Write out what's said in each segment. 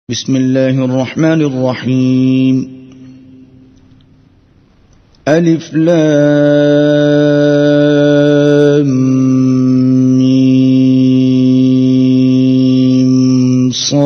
بسم الله الرحمن الرحيم. ألف لام ميم صاد.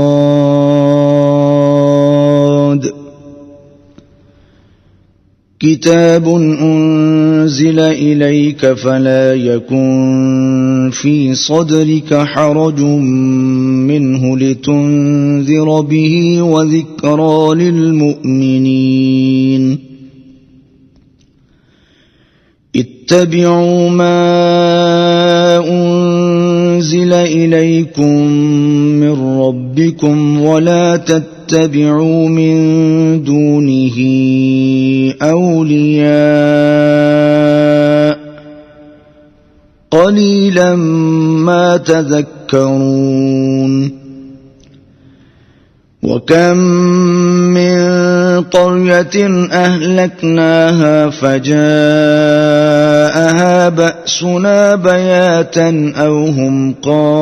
كتاب أنزل إليك فلا يكن في صدرك حرج منه لتنذر به وذكرى للمؤمنين. اتبعوا ما أنزل إليكم من ربكم ولا تتبعوا من دونه أولياء قليلا ما تذكرون. وكم من قرية أهلكناها فجاءها بأسنا بياتا أو هم قائلون.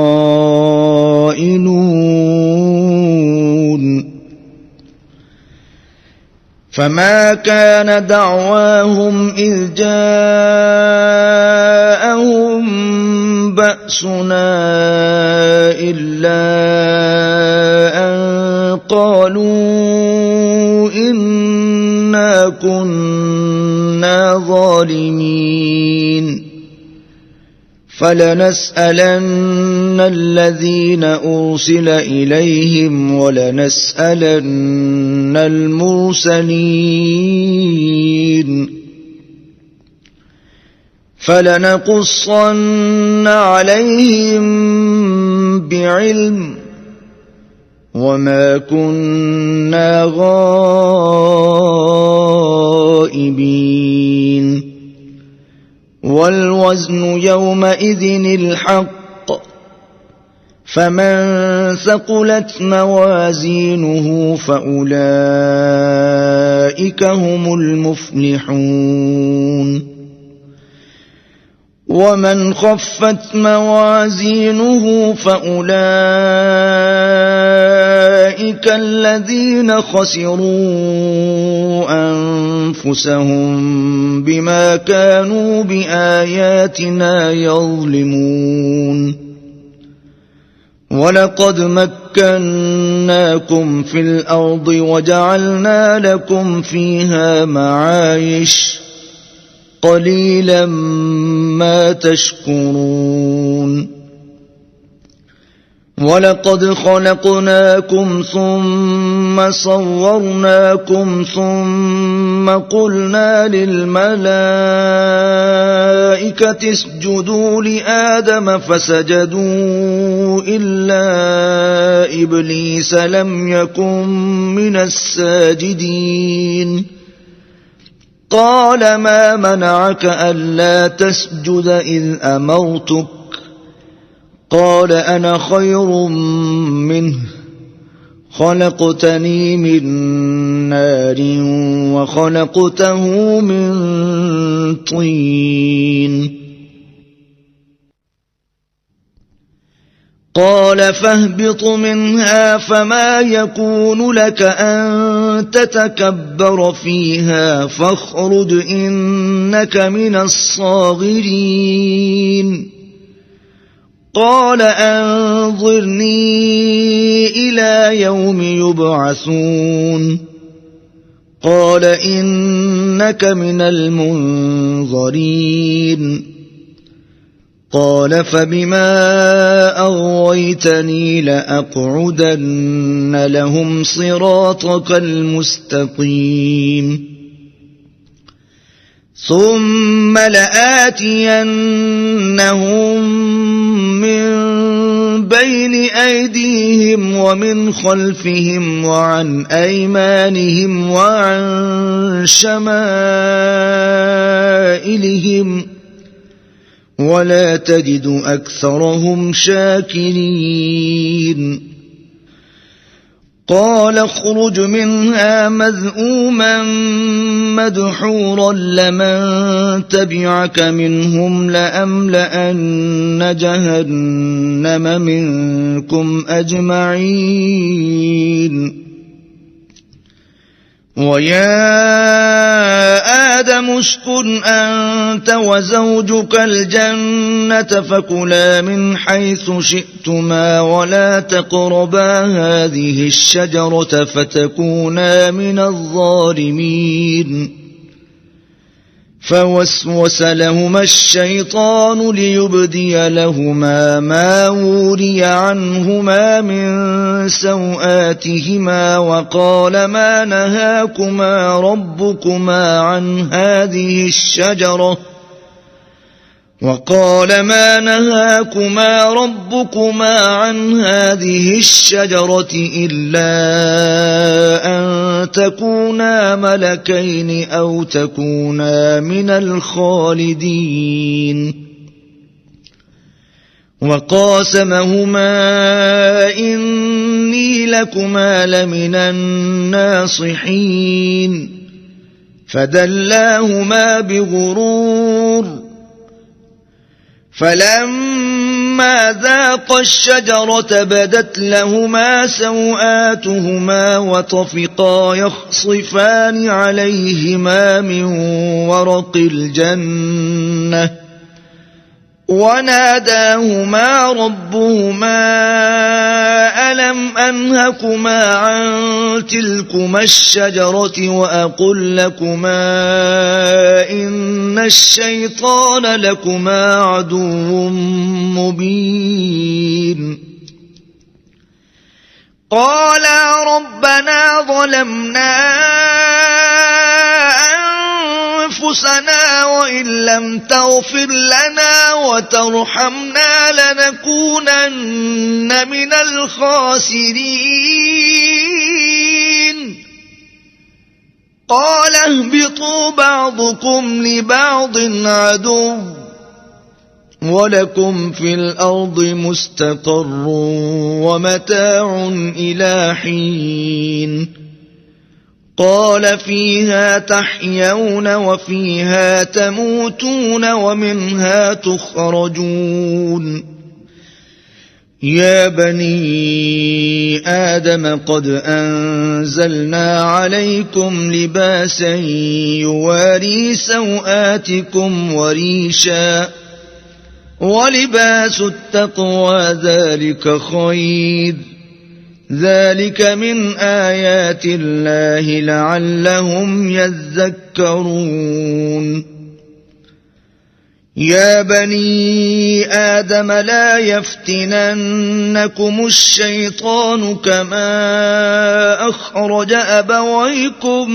فما كان دعواهم إذ جاءهم بأسنا إلا أن قالوا إنا كنا ظالمين. فلنسألن الذين أرسل إليهم ولنسألن المرسلين. فلنقصن عليهم بعلم وما كنا غائبين. والوزن يومئذ الحق فمن ثقلت موازينه فأولئك هم المفلحون. ومن خفت موازينه فأولئك الذين خسروا أنفسهم بما كانوا بآياتنا يظلمون. ولقد مكناكم في الأرض وجعلنا لكم فيها معايش قليلا ما تشكرون. ولقد خلقناكم ثم صورناكم ثم قلنا للملائكة اسجدوا لآدم فسجدوا إلا إبليس لم يكن من الساجدين. قال ما منعك ألا تسجد إذ أمرتك؟ قال أنا خير منه خلقتني من نار وخلقته من طين. قال فاهبط منها فما يكون لك أن تتكبر فيها فاخرج إنك من الصاغرين. قال أنظرني إلى يوم يبعثون. قال إنك من المنظرين. قال فبما أغويتني لأقعدن لهم صراطك المستقيم ثم لآتينهم من بين أيديهم ومن خلفهم وعن أيمانهم وعن شمائلهم ولا تجد أكثرهم شاكرين. قال اخرج منها مذءوما مدحورا لمن تبعك منهم لأملأن جهنم منكم أجمعين ويا آدم اسكن أنت وزوجك الجنة فكلا من حيث شئتما ولا تقربا هذه الشجرة فتكونا من الظالمين فوسوس لهما الشيطان ليبدي لهما ما وري عنهما من سوآتهما وقال ما نهاكما ربكما عن هذه الشجرة إلا أن تكونا ملكين أو تكونا من الخالدين وقاسمهما إني لكما لمن الناصحين فدلاهما بغرور فلما ذاقا الشجرة بدت لهما سوآتهما وطفقا يخصفان عليهما من ورق الجنة وناداهما ربهما ألم أنهكما عن تلكما الشجرة وأقل لكما إن الشيطان لكما عدو مبين قالا ربنا ظلمنا أنفسنا وإن لم تغفر لنا وترحمنا لنكونن من الخاسرين قال اهبطوا بعضكم لبعض عدو ولكم في الأرض مستقر ومتاع إلى حين قال فيها تحيون وفيها تموتون ومنها تخرجون يا بني آدم قد أنزلنا عليكم لباسا يواري سوآتكم وريشا ولباس التقوى ذلك خير ذلك من آيات الله لعلهم يذكرون يا بني آدم لا يفتننكم الشيطان كما أخرج أبويكم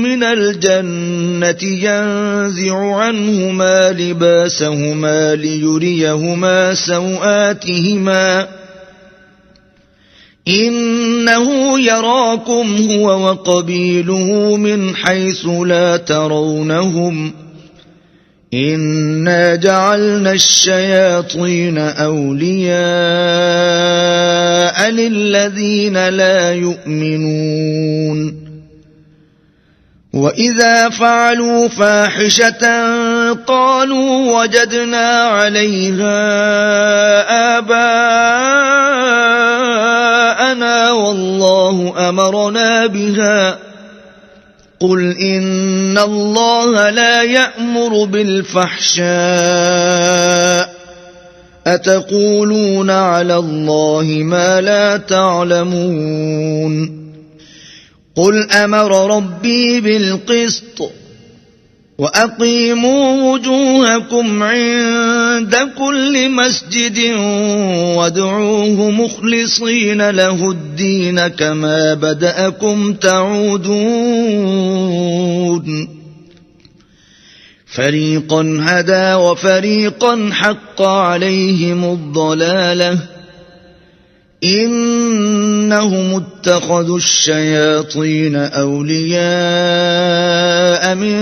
من الجنة ينزع عنهما لباسهما ليريهما سوآتهما إنه يراكم هو وقبيله من حيث لا ترونهم إنا جعلنا الشياطين أولياء للذين لا يؤمنون وإذا فعلوا فاحشة قالوا وجدنا عليها آباءنا والله أمرنا بها قل إن الله لا يأمر بالفحشاء أتقولون على الله ما لا تعلمون قل أمر ربي بالقسط وأقيموا وجوهكم عند كل مسجد وادعوه مخلصين له الدين كما بدأكم تعودون فريقا هدى وفريقا حق عليهم الضلالة إنهم اتخذوا الشياطين أولياء من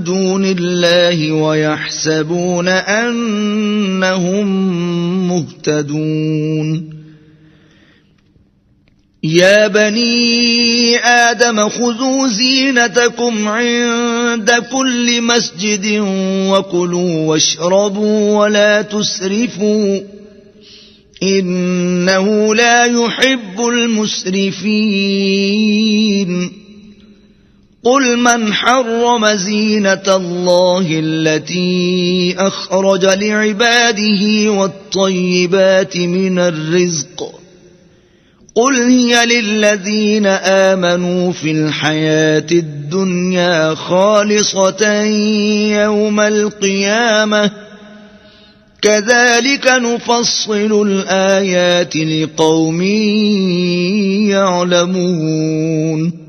دون الله ويحسبون أنهم مهتدون يا بني آدم خذوا زينتكم عند كل مسجد وكلوا واشربوا ولا تسرفوا إنه لا يحب المسرفين قل من حرم زينة الله التي أخرج لعباده والطيبات من الرزق قل هي للذين آمنوا في الحياة الدنيا خالصة يوم القيامة كذلك نفصل الآيات لقوم يعلمون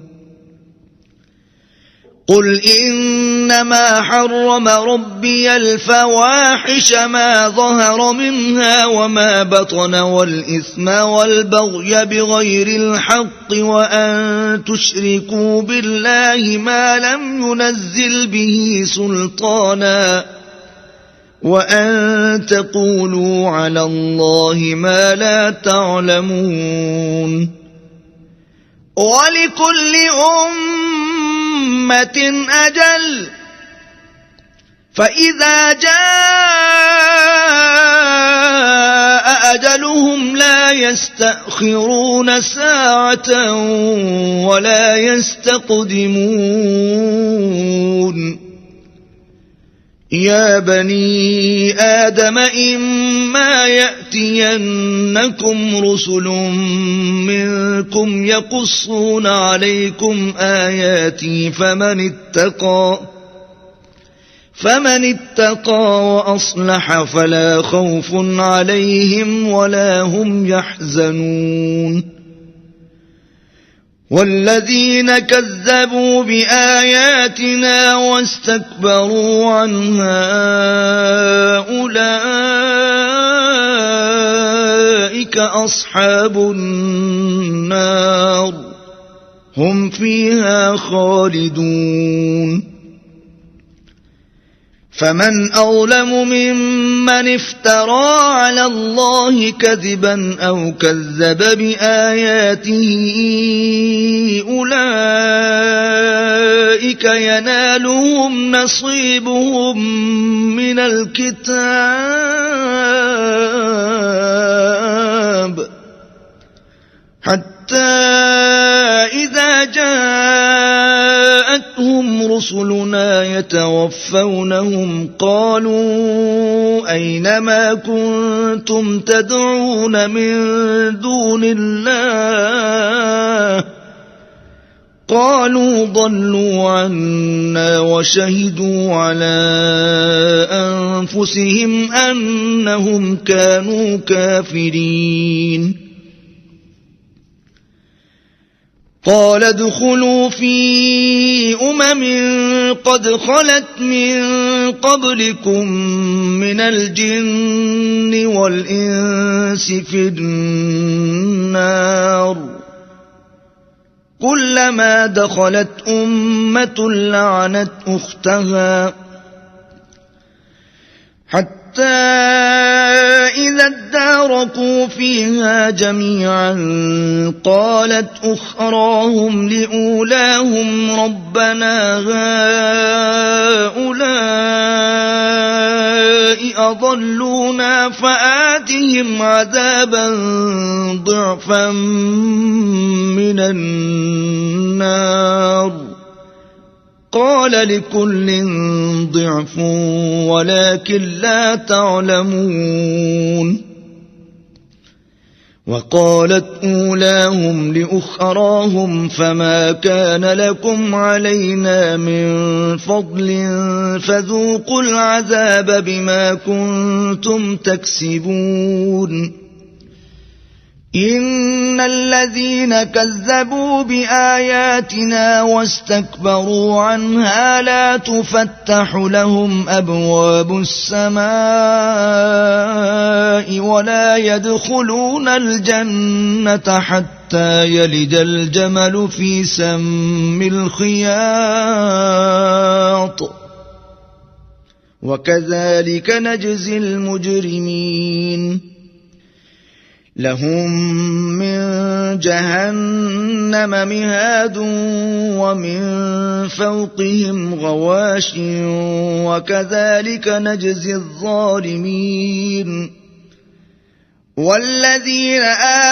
قل إنما حرم ربي الفواحش ما ظهر منها وما بطن والإثم والبغي بغير الحق وأن تشركوا بالله ما لم ينزل به سلطانا وأن تقولوا على الله ما لا تعلمون ولكل أمة أجل فإذا جاء أجلهم لا يستأخرون ساعة ولا يستقدمون يا بني آدم إما يأتينكم رسل منكم يقصون عليكم آياتي فمن اتقى وأصلح فلا خوف عليهم ولا هم يحزنون والذين كذبوا بآياتنا واستكبروا عنها أولئك أصحاب النار هم فيها خالدون فمن أظلم ممن افترى على الله كذبا أو كذب بآياته أولئك ينالهم نصيبهم من الكتاب حتى إذا جاءتهم رسلنا يتوفونهم قالوا أين ما كنتم تدعون من دون الله قالوا ضلوا عنا وشهدوا على أنفسهم أنهم كانوا كافرين قال ادخلوا في قد خلت من قبلكم من الجن والإنس في النار كلما دخلت أمة لعنت أختها حتى إذا اداركوا فيها جميعا قالت أخراهم لأولاهم ربنا هؤلاء أضلونا فآتهم عذابا ضعفا من النار قال لكل ضعف ولكن لا تعلمون وقالت أولاهم لأخراهم فما كان لكم علينا من فضل فذوقوا العذاب بما كنتم تكسبون إن الذين كذبوا بآياتنا واستكبروا عنها لا تفتح لهم أبواب السماء ولا يدخلون الجنة حتى يلج الجمل في سم الخياط وكذلك نجزي المجرمين لهم من جهنم مهاد ومن فوقهم غواش وكذلك نجزي الظالمين والذين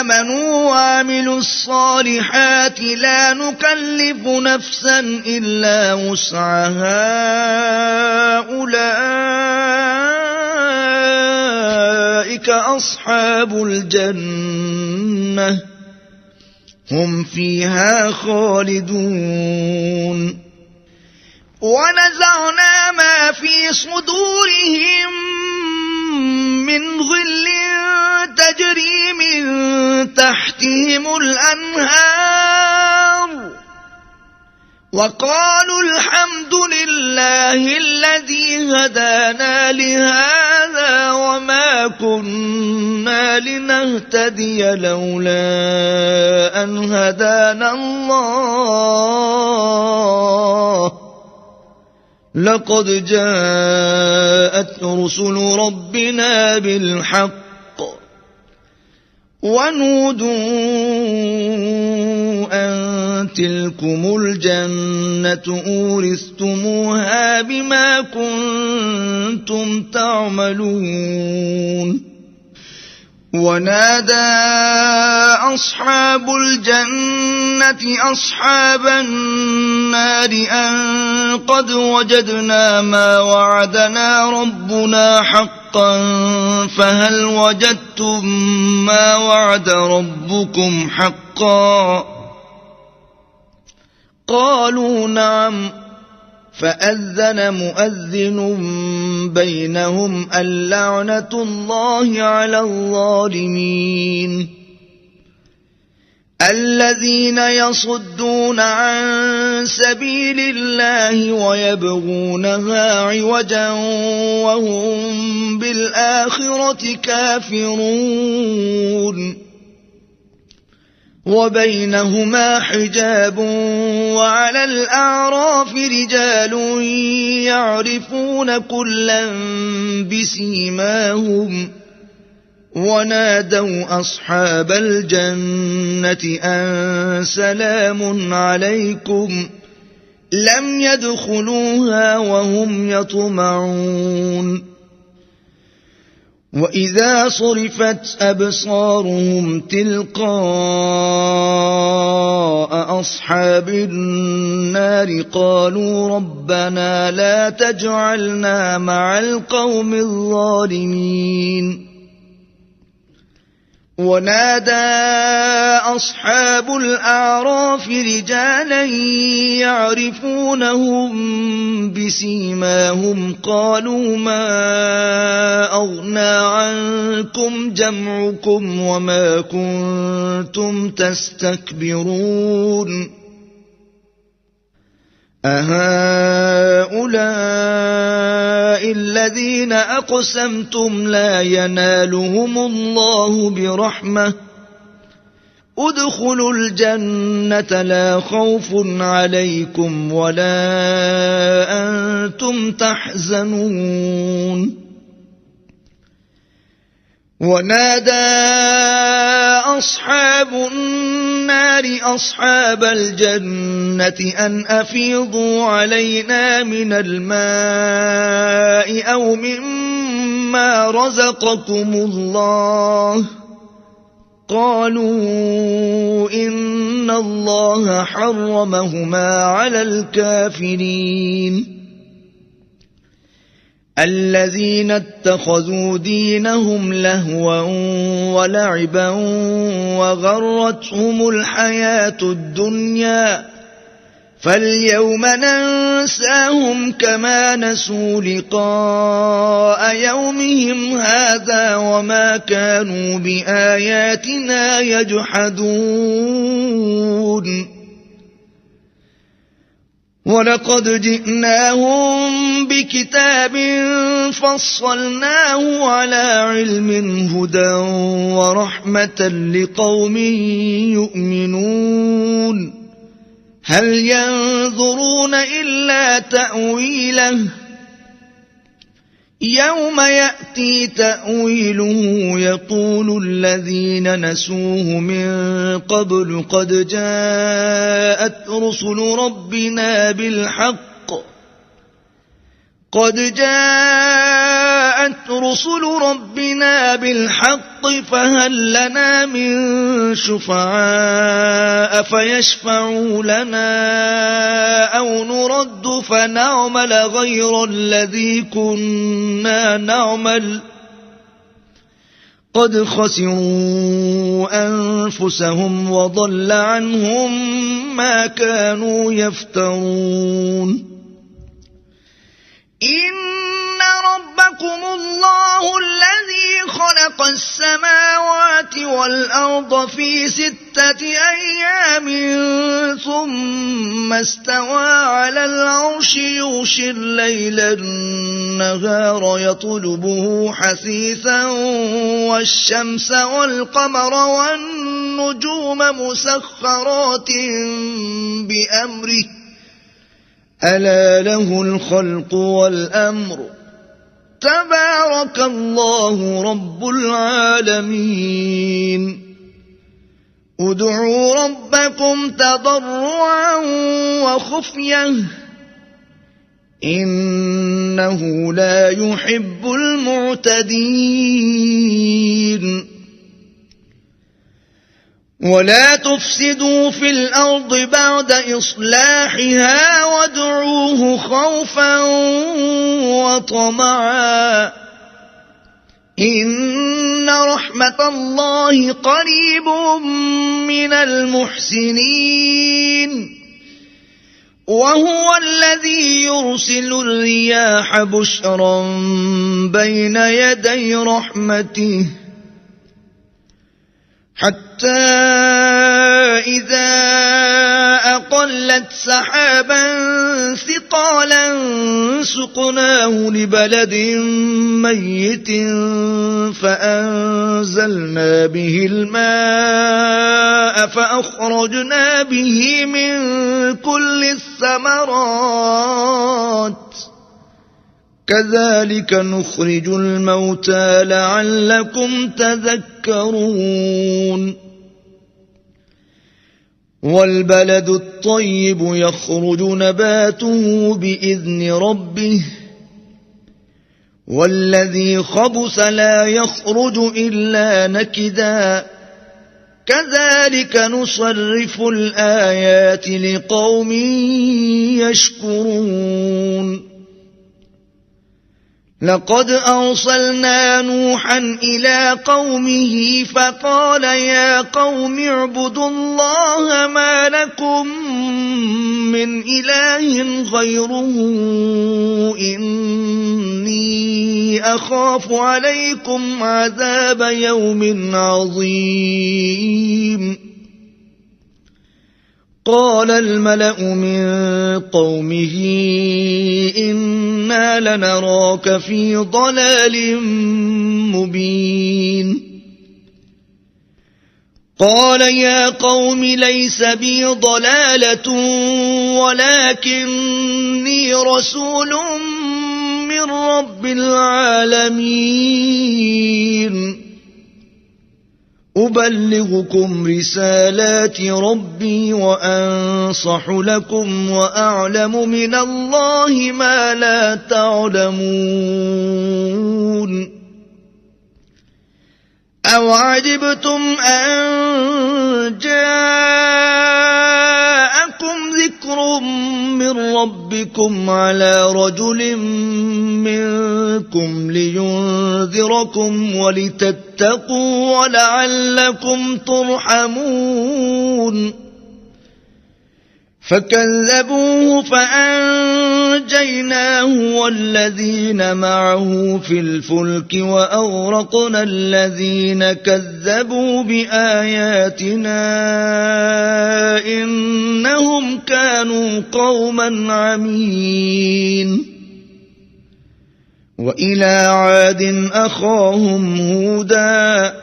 آمنوا وعملوا الصالحات لا نكلف نفسا إلا وسعها أولئك أصحاب الجنة هم فيها خالدون ونزعنا ما في صدورهم من غل تجري من تحتهم الأنهار وقالوا الحمد لله الذي هدانا لهذا وما كنا لنهتدي لولا أن هدانا الله لقد جاءت رسل ربنا بالحق ونودوا أن تلكم الجنة أورثتموها بما كنتم تعملون ونادى أصحاب الجنة أصحاب النار أن قد وجدنا ما وعدنا ربنا حقا فهل وجدتم ما وعد ربكم حقا قالوا نعم فأذن مؤذن بينهم اللعنة الله على الظالمين الذين يصدون عن سبيل الله ويبغونها عوجا وهم بالآخرة كافرون وبينهما حجاب وعلى الأعراف رجال يعرفون كلا بسيماهم ونادوا أصحاب الجنة أن سلام عليكم لم يدخلوها وهم يطمعون وإذا صرفت أبصارهم تلقاء أصحاب النار قالوا ربنا لا تجعلنا مع القوم الظالمين ونادى أصحاب الأعراف رجالا يعرفونهم بسيماهم قالوا ما أغنى عنكم جمعكم وما كنتم تستكبرون أهؤلاء الذين أقسمتم لا ينالهم الله برحمة ادخلوا الجنة لا خوف عليكم ولا أنتم تحزنون ونادى أصحاب النار أصحاب الجنة أن أفيضوا علينا من الماء أو مما رزقكم الله قالوا إن الله حرمهما على الكافرين الذين اتخذوا دينهم لهوا ولعبا وغرتهم الحياة الدنيا فاليوم ننساهم كما نسوا لقاء يومهم هذا وما كانوا بآياتنا يجحدون ولقد جئناهم بكتاب فصلناه على علم هدى ورحمة لقوم يؤمنون هل ينظرون إلا تأويله يوم يأتي تأويله يقول الذين نسوه من قبل قد جاءت رسل ربنا بالحق فهل لنا من شفعاء فيشفعوا لنا أو نرد فنعمل غير الذي كنا نعمل قد خسروا أنفسهم وضل عنهم ما كانوا يفترون إن ربكم الله الذي خلق السماوات والأرض في 6 أيام ثم استوى على العرش يغشي الليل النهار يطلبه حثيثا والشمس والقمر والنجوم مسخرات بأمره ألا له الخلق والأمر تبارك الله رب العالمين ادعوا ربكم تضرعا وخفية إنه لا يحب المعتدين ولا تفسدوا في الأرض بعد إصلاحها وادعوه خوفا وطمعا إن رحمة الله قريب من المحسنين وهو الذي يرسل الرياح بشرا بين يدي رحمته حتى إذا أقلت سحابا ثقالا سقناه لبلد ميت فأنزلنا به الماء فأخرجنا به من كل الثمرات كذلك نخرج الموتى لعلكم تذكرون والبلد الطيب يخرج نباته بإذن ربه والذي خبث لا يخرج إلا نكدا كذلك نصرف الآيات لقوم يشكرون لقد أرسلنا نوحا إلى قومه فقال يا قوم اعبدوا الله ما لكم من إله غيره إني أخاف عليكم عذاب يوم عظيم قال الملأ من قومه إنا لنراك في ضلال مبين قال يا قوم ليس بي ضلالة ولكني رسول من رب العالمين أبلغكم رسالات ربي وأنصح لكم وأعلم من الله ما لا تعلمون أو عجبتم أن جاءكم ذكر من ربكم على رجل منكم لينذركم ولتتقوا ولعلكم ترحمون فكذبوه فأنجيناه والذين معه في الفلك وأغرقنا الذين كذبوا بآياتنا إنهم كانوا قوما عمين وإلى عاد أخاهم هودا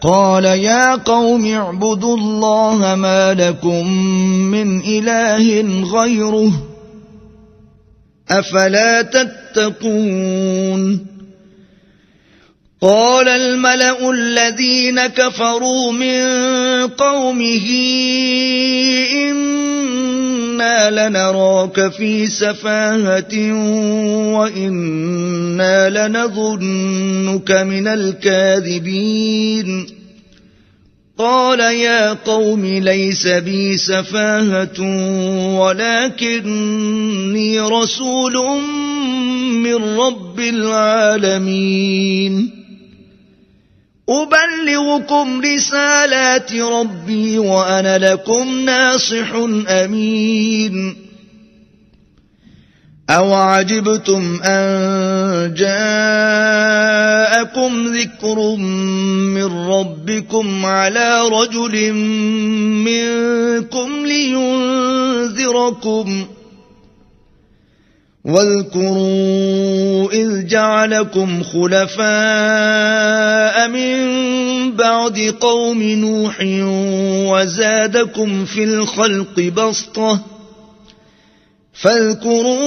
قال يا قوم اعبدوا الله ما لكم من إله غيره أفلا تتقون قال الملأ الذين كفروا من قومه إنا لنراك في سفاهة وإنا لنظنك من الكاذبين قال يا قوم ليس بي سفاهة ولكني رسول من رب العالمين أبلغكم رسالات ربي وأنا لكم ناصح أمين أوعجبتم أن جاءكم ذكر من ربكم على رجل منكم لينذركم واذكروا إذ جعلكم خلفاء من بعد قوم نوح وزادكم في الخلق بسطة فاذكروا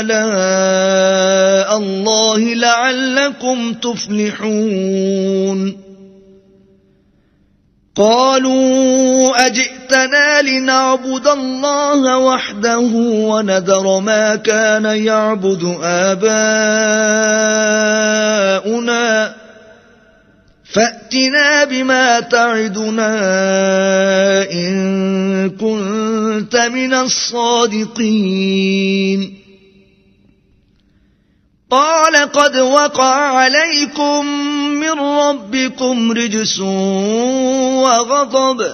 آلاء الله لعلكم تفلحون قالوا أجئتنا لنعبد الله وحده ونذر ما كان يعبد آباؤنا فأتنا بما تعدنا إن كنت من الصادقين قال قد وقع عليكم من ربكم رجس وغضب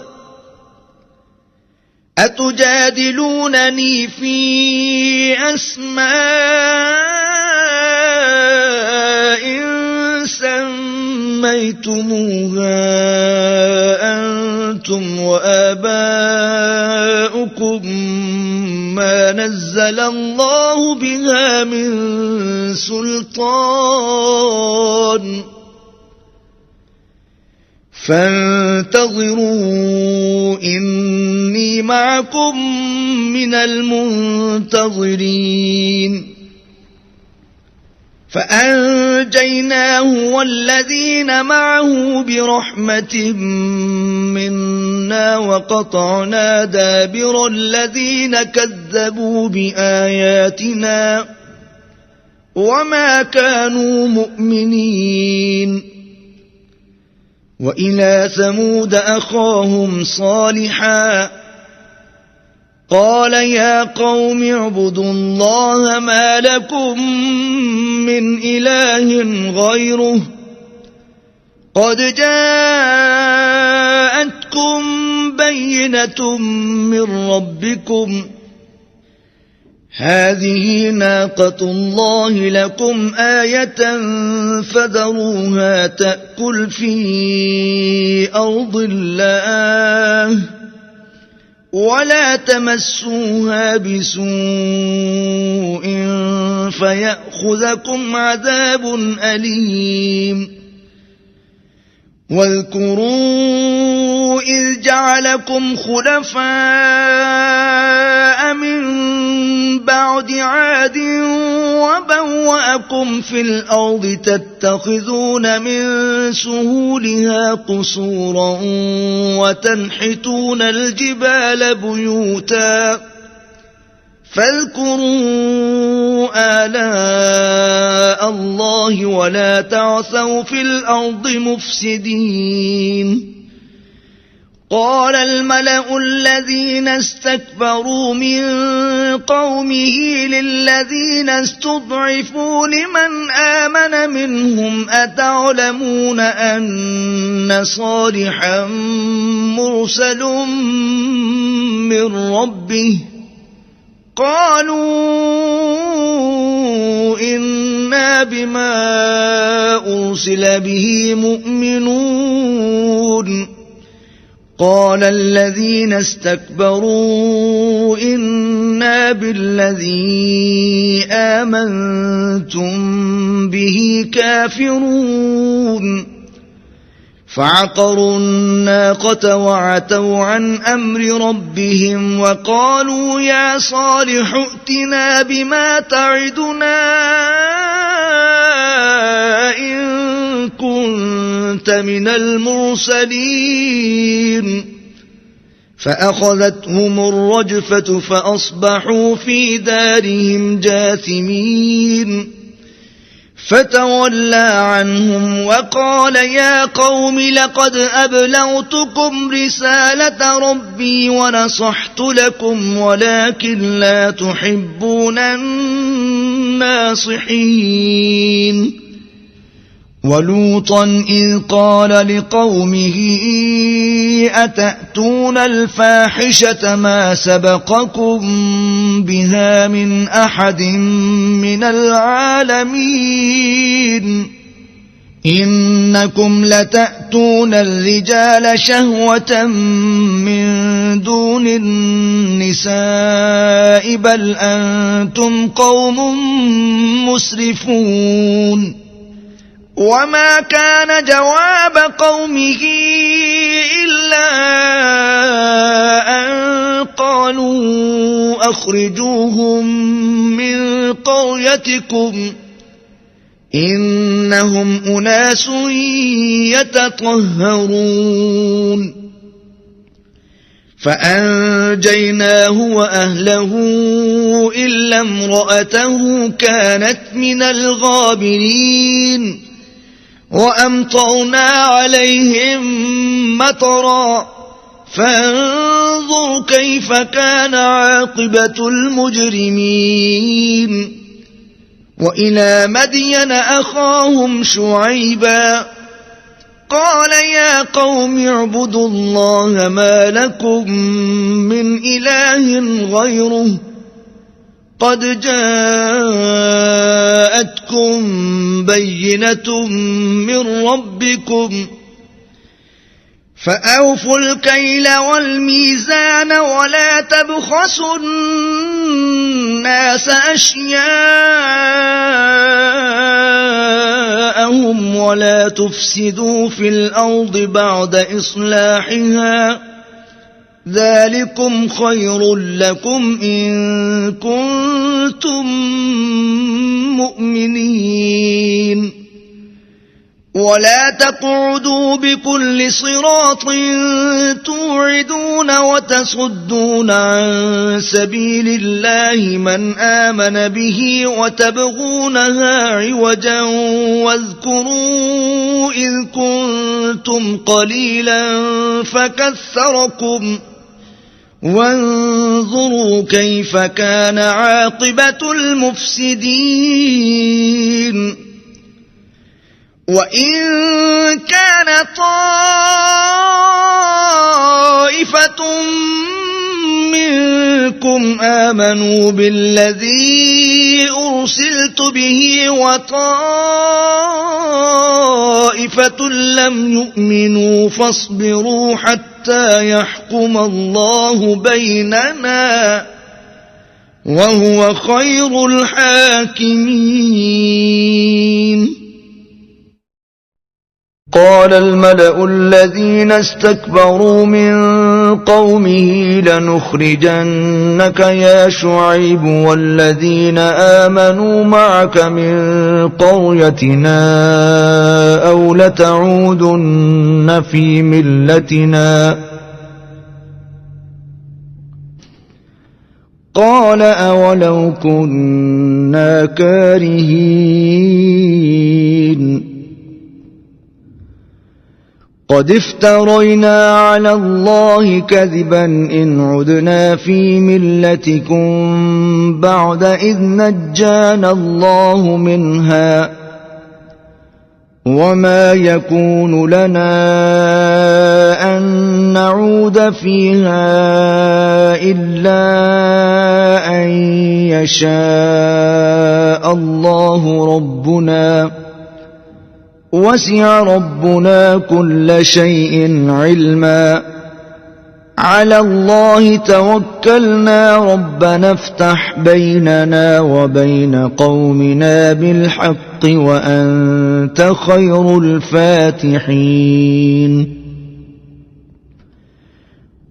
أتجادلونني في أسماء سميتموها أنتم وآباؤكم ما نزل الله بها من سلطان فانتظروا إني معكم من المنتظرين فأنجيناه والذين معه برحمة منا وقطعنا دابر الذين كذبوا بآياتنا وما كانوا مؤمنين وإلى ثمود أخاهم صالحا قال يا قوم اعبدوا الله ما لكم من إله غيره قد جاءتكم بينة من ربكم هذه ناقة الله لكم آية فذروها تأكل في أرض الله ولا تمسوها بسوء فيأخذكم عذاب أليم واذكروا إذ جعلكم خلفاء من بعد عاد وبوأكم في الأرض تتخذون من سهولها قصورا وتنحتون الجبال بيوتا فاذكروا آلاء الله ولا تعثوا في الأرض مفسدين قال الملأ الذين استكبروا من قومه للذين استضعفوا لمن آمن منهم أتعلمون أن صالحا مرسل من ربه قالوا إنا بما أرسل به مؤمنون قال الذين استكبروا إنا بالذي آمنتم به كافرون فعقروا الناقة وعتوا عن أمر ربهم وقالوا يا صالح ائتنا بما تعدنا إن كنت من المرسلين فأخذتهم الرجفة فأصبحوا في دارهم جاثمين فتولى عنهم وقال يا قوم لقد أبلغتكم رسالة ربي ونصحت لكم ولكن لا تحبون الناصحين ولوطا إذ قال لقومه أتأتون الفاحشة ما سبقكم بها من أحد من العالمين إنكم لتأتون الرجال شهوة من دون النساء بل أنتم قوم مسرفون وما كان جواب قومه إلا أن قالوا أخرجوهم من قريتكم إنهم أناس يتطهرون فأنجيناه وأهله إلا امرأته كانت من الغابرين وأمطرنا عليهم مطرا فانظر كيف كان عاقبة المجرمين وإلى مدين أخاهم شعيبا قال يا قوم اعبدوا الله ما لكم من إله غيره قد جاءتكم بينة من ربكم فأوفوا الكيل والميزان ولا تبخسوا الناس أشياءهم ولا تفسدوا في الأرض بعد إصلاحها ذلكم خير لكم إن كنتم مؤمنين ولا تقعدوا بكل صراط توعدون وتصدون عن سبيل الله من آمن به وتبغونها عوجا واذكروا إذ كنتم قليلا فكثركم وانظروا كيف كان عاقبة المفسدين وإن كان طائفة منكم آمنوا بالذي أرسلت به وطائفة لم يؤمنوا فاصبروا حتى يحكم الله بيننا وهو خير الحاكمين قال الملأ الذين استكبروا من قومه لنخرجنك يا شعيب والذين آمنوا معك من قريتنا أو لتعودن في ملتنا قال أولو كنا كارهين قد افترينا على الله كذبا إن عدنا في ملتكم بعد إذ نجانا الله منها وما يكون لنا أن نعود فيها إلا أن يشاء الله ربنا وسع ربنا كل شيء علما على الله توكلنا ربنا افتح بيننا وبين قومنا بالحق وأنت خير الفاتحين.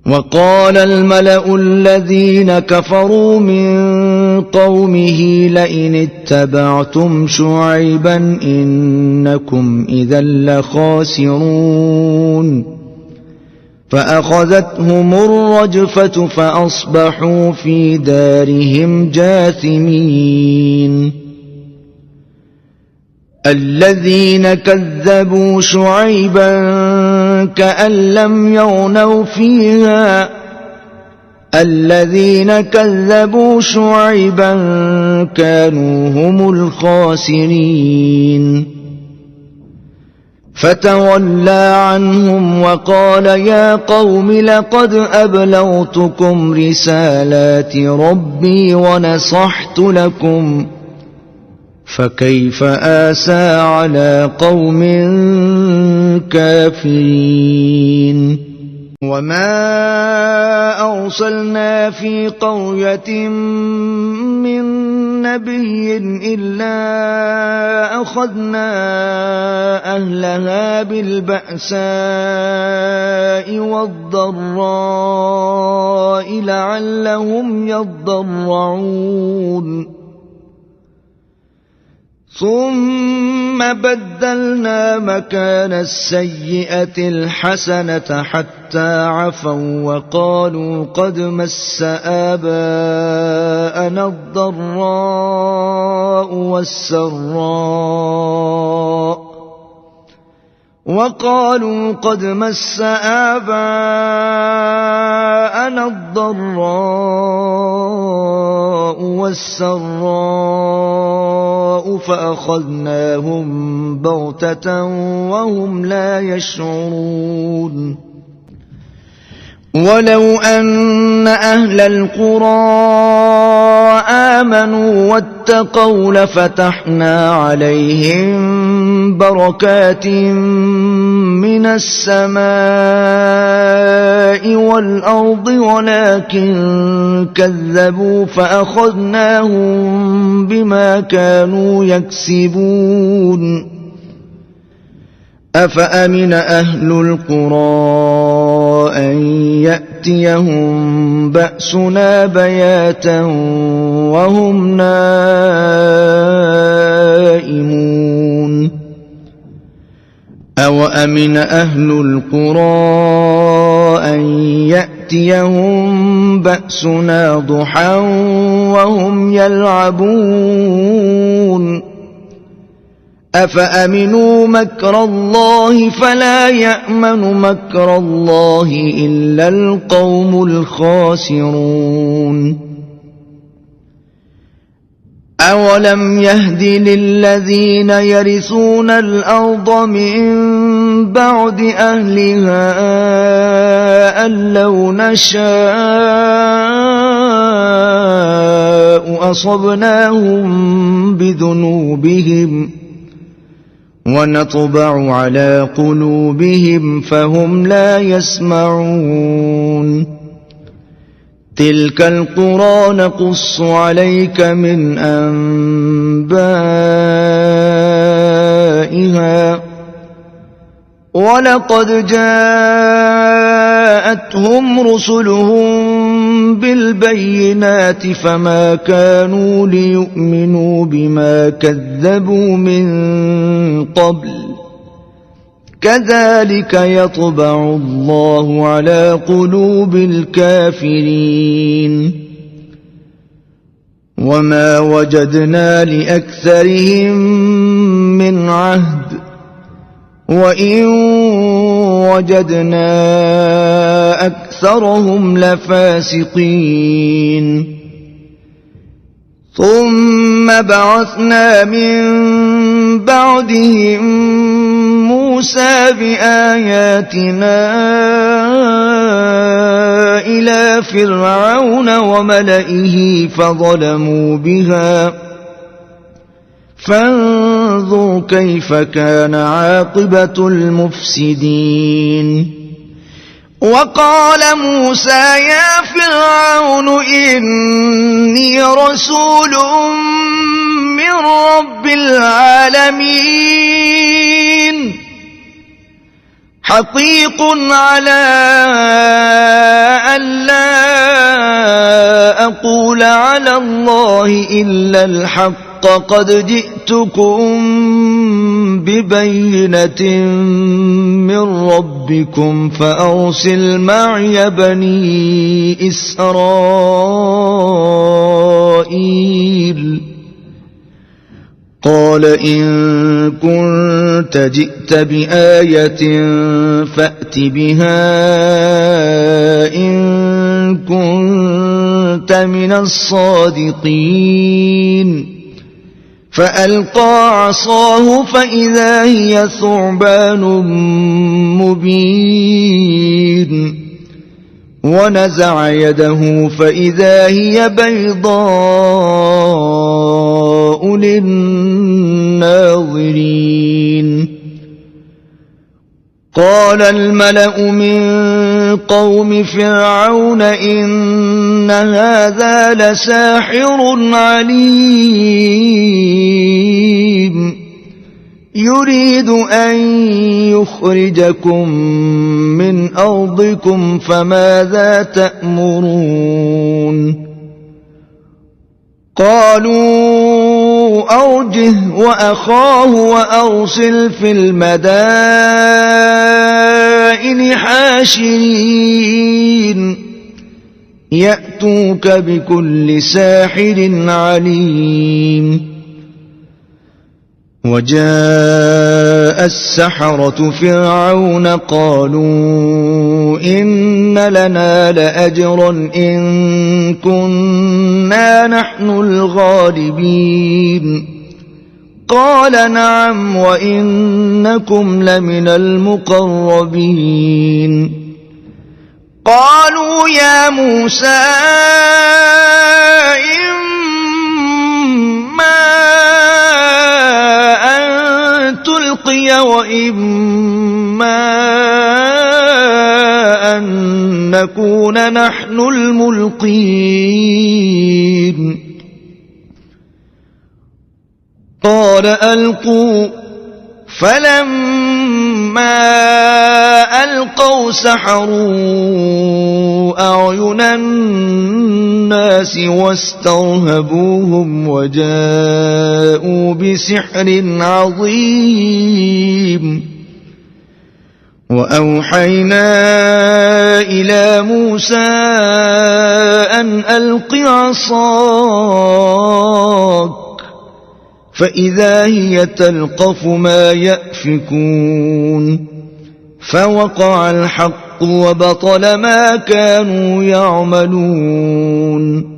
وقال الملأ الذين كفروا من قومه لئن اتبعتم شعيبا إنكم إذا لخاسرون. فأخذتهم الرجفة فأصبحوا في دارهم جاثمين. الذين كذبوا شعيبا كأن لم يغنوا فيها الذين كذبوا شعيبا كانوا هم الخاسرين. فتولى عنهم وقال يا قوم لقد أبلغتكم رسالات ربي ونصحت لكم فكيف آسى على قوم كافرين. وما أرسلنا في قرية من نبي إلا أخذنا أهلها بالبأساء والضراء لعلهم يضرعون. ثم بدلنا مكان السيئة الحسنة حتى عفوا وقالوا قد مس آباءنا الضراء والسراء فأخذناهم بغتة وهم لا يشعرون. ولو أن أهل القرى آمنوا واتقوا لفتحنا عليهم بركات من السماء والأرض ولكن كذبوا فأخذناهم بما كانوا يكسبون. أفأمن أهل القرى أن يأتيهم بأسنا بياتا وهم نائمون. أوأمن أهل القرى أن يأتيهم بأسنا ضحى وهم يلعبون. أفأمنوا مكر الله فلا يأمن مكر الله إلا القوم الخاسرون. أولم يهد للذين يرثون الأرض من بعد أهلها أن لو نشاء أصبناهم بذنوبهم ونطبع على قلوبهم فهم لا يسمعون. تلك القرى نقص عليك من أنبائها ولقد جاءتهم رسلهم بالبينات فما كانوا ليؤمنوا بما كذبوا من قبل كذلك يطبع الله على قلوب الكافرين. وما وجدنا لأكثرهم من عهد وإن وجدنا أكثرهم لفاسقين. ثم بعثنا من بعدهم موسى بآياتنا إلى فرعون وملئه فظلموا بها فانظر كيف كان عاقبة المفسدين. وقال موسى يا فرعون إني رسول من رب العالمين حقيق على ألا أقول على الله إلا الحق قد جئتكم ببينة من ربكم فأرسل معي بني إسرائيل قال إن كنت جئت بآية فأت بها إن كنت من الصادقين فألقى عصاه فإذا هي ثعبان مبين ونزع يده فإذا هي بيضاء للناظرين قال الملأ من قوم فرعون إن هذا لساحر عليم يريد أن يخرجكم من أرضكم فماذا تأمرون قالوا أرجه وأخاه وأرسل في المدائن حاشرين يأتوك بكل ساحر عليم وجاء السحرة فرعون قالوا إن لنا لأجرا إن كنا نحن الغالبين قال نعم وإنكم لمن المقربين قالوا يا موسى تلقي وإما أن نكون نحن الملقين قال ألقوا فلما ألقوا سحروا أعين الناس واسترهبوهم وجاءوا بسحر عظيم وأوحينا إلى موسى أن ألق عصاك فإذا هي تلقف ما يأفكون فوقع الحق وبطل ما كانوا يعملون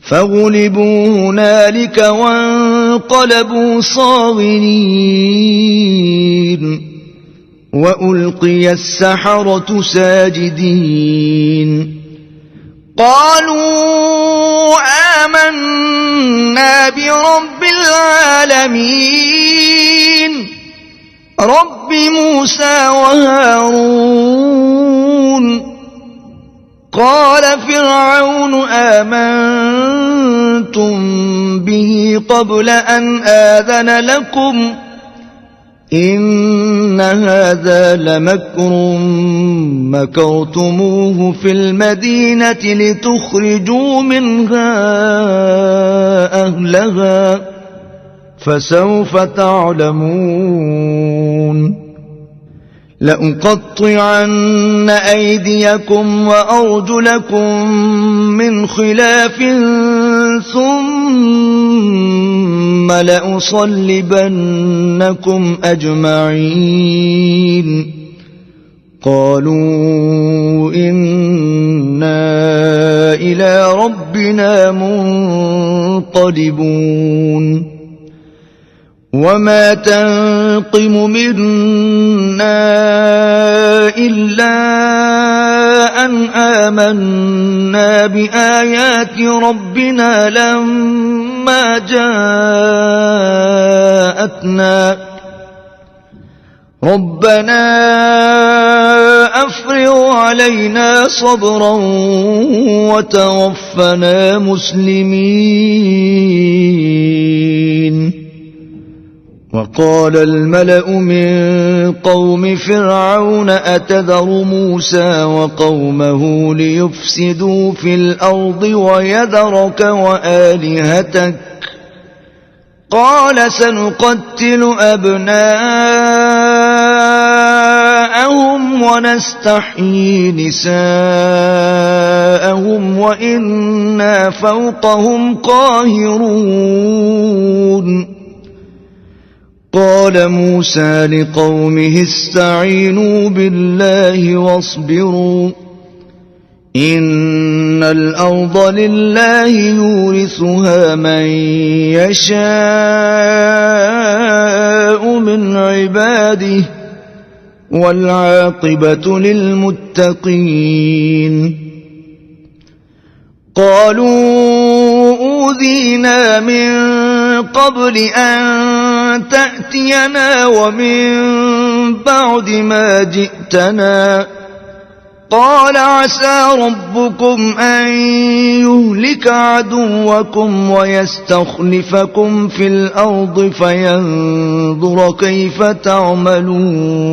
فغلبوا هنالك وانقلبوا صاغرين وألقي السحرة ساجدين قالوا آمنا برب العالمين رب موسى وهارون قال فرعون آمنتم به قبل أن آذن لكم إن هذا لمكر مكرتموه في المدينة لتخرجوا منها أهلها فسوف تعلمون لأقطعن أيديكم وأرجلكم من خلاف ثم لأصلبنكم أجمعين قالوا إنا إلى ربنا منقلبون وما تنقم منا إلا أن آمنا بآيات ربنا لما جاءتنا ربنا أفرغ علينا صبرا وتوفنا مسلمين. وقال الملأ من قوم فرعون أتذر موسى وقومه ليفسدوا في الأرض ويذرك وآلهتك قال سنقتل أبناءهم ونستحيي نساءهم وإنا فوقهم قاهرون. قال موسى لقومه استعينوا بالله واصبروا إن الأرض لله يورثها من يشاء من عباده والعاقبة للمتقين. قالوا أوذينا من قبل أن تأتينا ومن بعد ما جئتنا قال عسى ربكم أن يهلك عدوكم ويستخلفكم في الأرض فينظر كيف تعملون.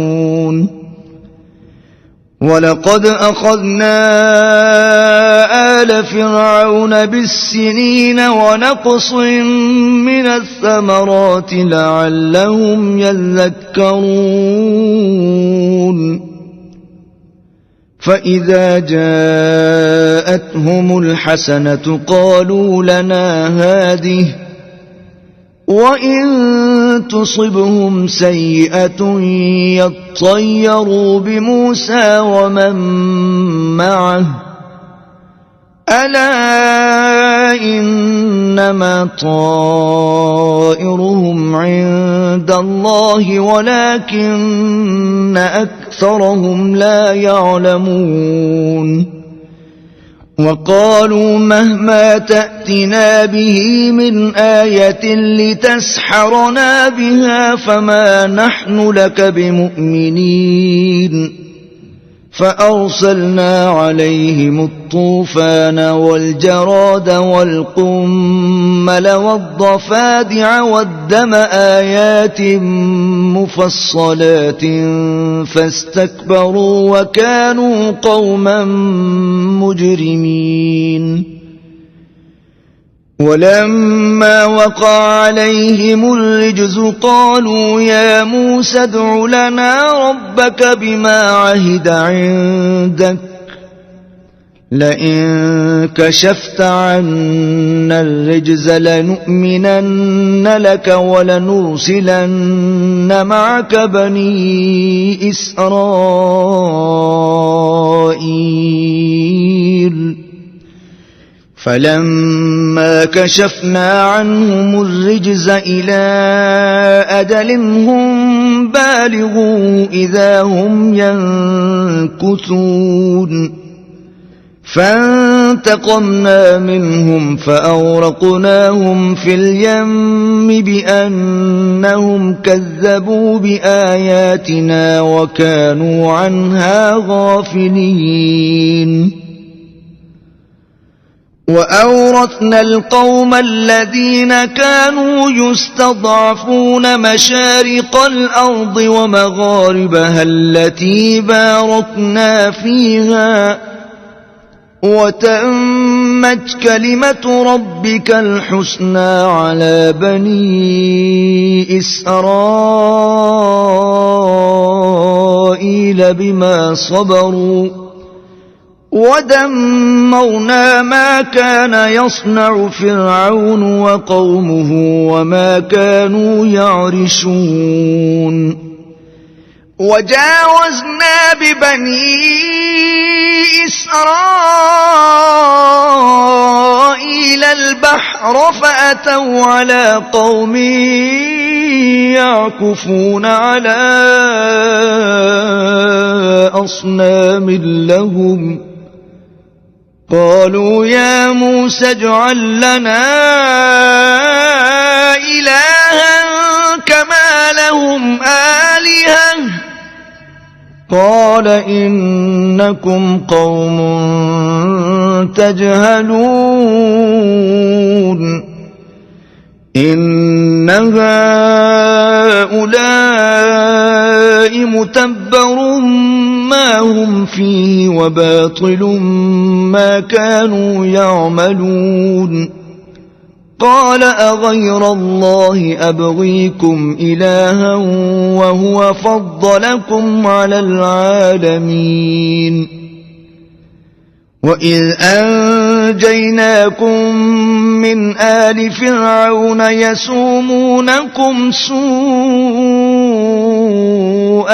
ولقد أخذنا آل فرعون بالسنين ونقص من الثمرات لعلهم يذكرون. فإذا جاءتهم الحسنة قالوا لنا هذه وإن تصبهم سيئة يطيروا بموسى ومن معه ألا إنما طائرهم عند الله ولكن أكثرهم لا يعلمون. وقالوا مهما تأتنا به من آية لتسحرنا بها فما نحن لك بمؤمنين. فأرسلنا عليهم الطوفان والجراد والقمل والضفادع والدم آيات مفصلات فاستكبروا وكانوا قوما مجرمين. ولما وقع عليهم الرجز قالوا يا موسى ادع لنا ربك بما عهد عندك لئن كشفت عنا الرجز لنؤمنن لك ولنرسلن معك بني إسرائيل. فلما كشفنا عنهم الرجز إلى أجل هم بالغوا إذا هم ينكثون. فانتقمنا منهم فأورقناهم في اليم بأنهم كذبوا بآياتنا وكانوا عنها غافلين. وأورثنا القوم الذين كانوا يستضعفون مشارق الأرض ومغاربها التي باركنا فيها وتمت كلمة ربك الحسنى على بني إسرائيل بما صبروا ودمرنا ما كان يصنع فرعون وقومه وما كانوا يعرشون. وجاوزنا ببني إسرائيل البحر فأتوا على قوم يعكفون على أصنام لهم قالوا يا موسى اجعل لنا إلها كما لهم آلهة قال إنكم قوم تجهلون إن هؤلاء متبر ما هم فيه وباطل ما كانوا يعملون قال أغير الله أبغيكم إلها وهو فضلكم على العالمين وإذ أنجيناكم من آل فرعون يسومونكم سوء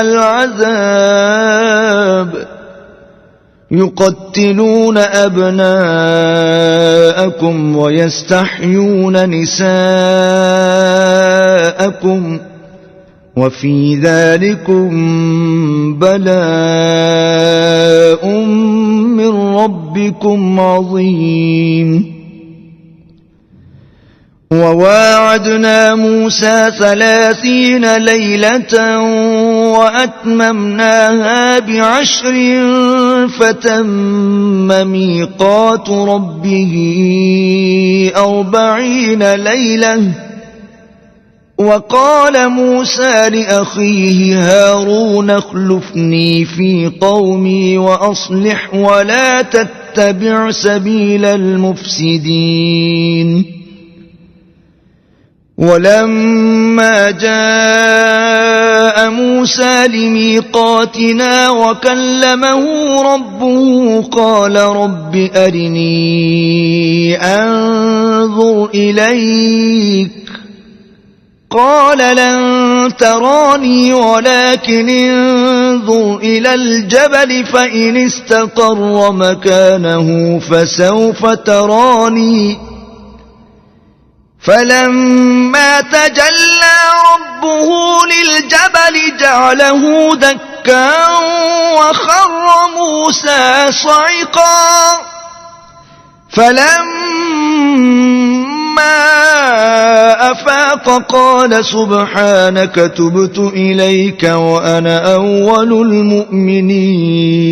العذاب يقتلون أبناءكم ويستحيون نساءكم وفي ذلكم بلاء من ربكم عظيم وواعدنا موسى 30 ليلة وأتممناها ب10 فتم ميقات ربه 40 ليلة وقال موسى لأخيه هارون اخلفني في قومي وأصلح ولا تتبع سبيل المفسدين ولما جاء موسى لميقاتنا وكلمه ربه قال رب أرني أنظر إليك قال لن تراني ولكن انظر إلى الجبل فإن استقر مكانه فسوف تراني فلما تجلى ربه للجبل جعله دكا وخر موسى صعقا فلما أفاق قال سبحانك تبت إليك وأنا أول المؤمنين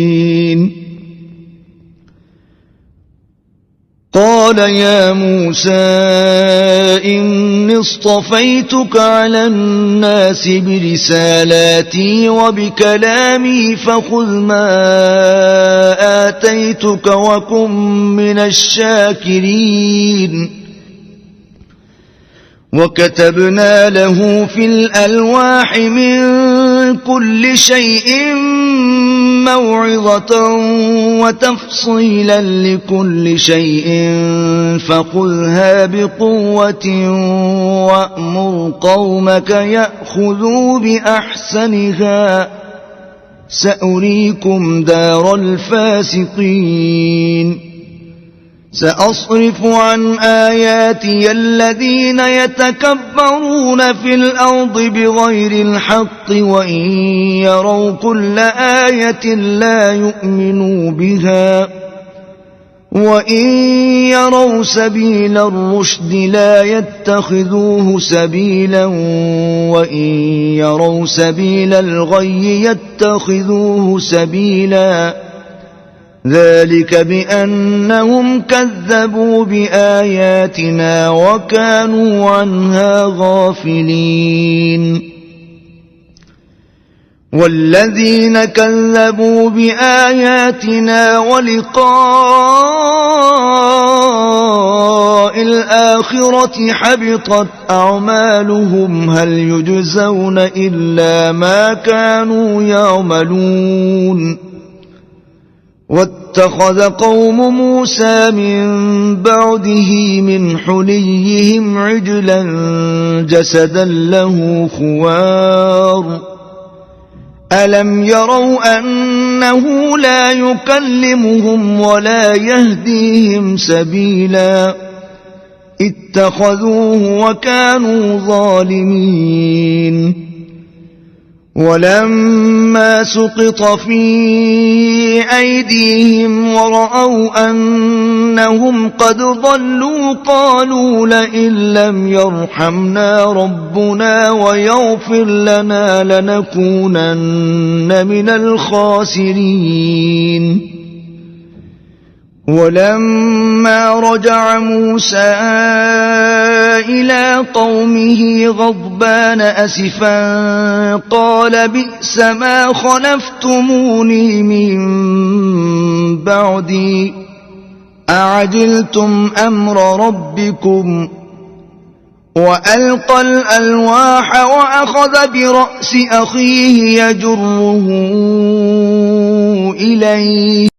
قال يا موسى إني اصطفيتك على الناس برسالاتي وبكلامي فخذ ما آتيتك وكن من الشاكرين وكتبنا له في الألواح من كل شيء موعظة وتفصيلا لكل شيء فخذها بقوة وأمر قومك يأخذوا بأحسنها سأريكم دار الفاسقين سأصرف عن آياتي الذين يتكبرون في الأرض بغير الحق وإن يروا كل آية لا يؤمنوا بها وإن يروا سبيل الرشد لا يتخذوه سبيلا وإن يروا سبيل الغي يتخذوه سبيلا ذلك بأنهم كذبوا بآياتنا وكانوا عنها غافلين والذين كذبوا بآياتنا ولقاء الآخرة حبطت أعمالهم هل يجزون إلا ما كانوا يعملون واتخذ قوم موسى من بعده من حليهم عجلا جسدا له خوار ألم يروا أنه لا يكلمهم ولا يهديهم سبيلا اتخذوه وكانوا ظالمين ولما سقط في أيديهم ورأوا أنهم قد ضلوا قالوا لئن لم يرحمنا ربنا ويغفر لنا لنكونن من الخاسرين. ولما رجع موسى إلى قومه غضبان أسفا قال بئس ما خلفتموني من بعدي أعجلتم أمر ربكم وألقى الألواح وأخذ برأس أخيه يجره إليه